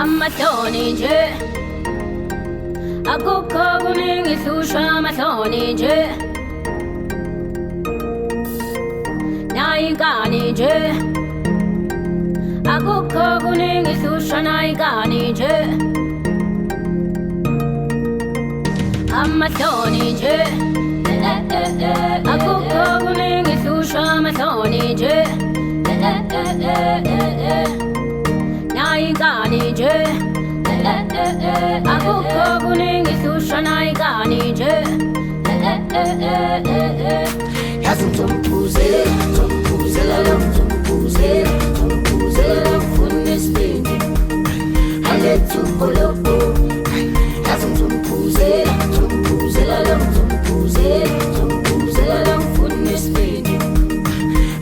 amahloni nje akukho kuningi hlusha amahloni nje nayingani nje akukho kuningi hlusha nayingani nje amahloni nje akukho kuningi hlusha amahloni nje nayingani nje akukho kuningi hlusha nayingani nje yazi ngizomphuzela lo ngifuna isibindi aletha ukholobo yazi ngizomphuzela lo ngifuna isibindi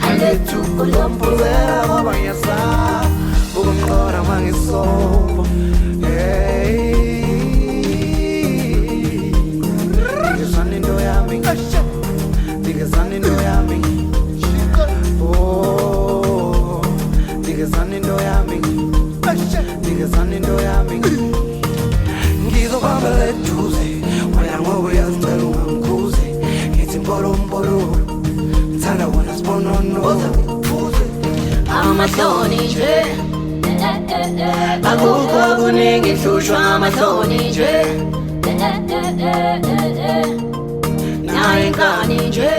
aletha ukholobo ngoba ngiyasaba ukumqora mangisobo Digezani into yami Digezani into yami Oh Digezani into yami Digezani into yami Ngizobamba leduze wena ngoba uyazicela ungangikhuze ngithi mpolo ngithanda wona sibonono amahloni nje akukho kuningi hlushwa amahloni nje nayingani nje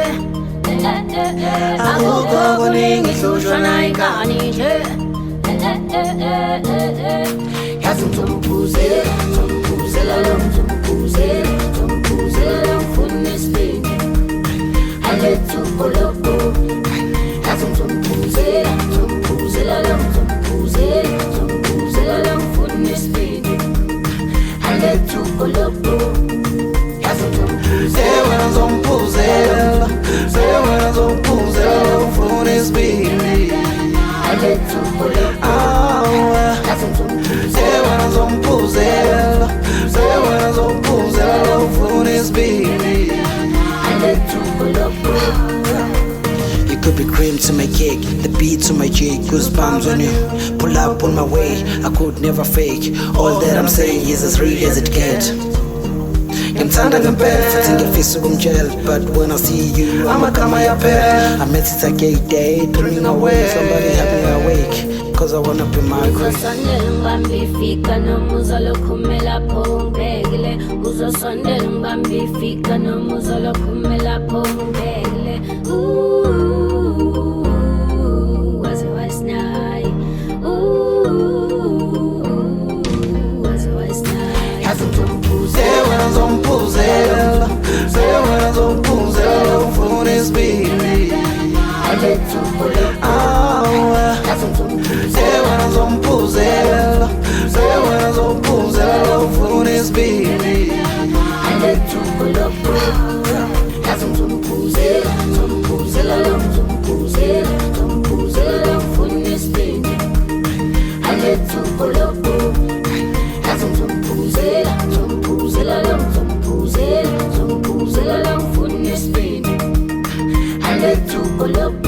akukho kuningi hlushwa nayingani nje yazi ngizomphuzela lo ngifuna isibindi aletha ukholobo yazi ngizomphuzela lo ngifuna isibindi aletha ukholobo yazi wena ngizomphuzela ufuna isibindi aletha ukholobo yazi wena ngizomphuzela ufuna isibindi aletha ukholobo. You could be cream to my cake, the beat to my cheek, goosebumps when you pull up on my way. I could never fake. All that I'm saying is as real as it gets. Ngimthanda ngempela futhi ngifisa ukumtshela, but when I see you amagama yaphela. I met it a gay day, dreaming away, somebody help me awake, cause I wanna be my queen. uzosondela ngibambe ifika noma uzolokhume lapho ungibekile uzosondela ngibambe ifika noma uzolokhume lapho ungibekile waze wasinayi waze wasinayi yazi ngizomphuzela Wena ngizomphuzela ufuna isibindi aletha ukholobo yazi wena ngizomphuzela ufuna isibindi aletha ukholobo yazi ngizomphuzela lo ngifuna isibindi aletha ukholobo yazi ngizomphuzela lo ngifuna isibindi aletha ukholobo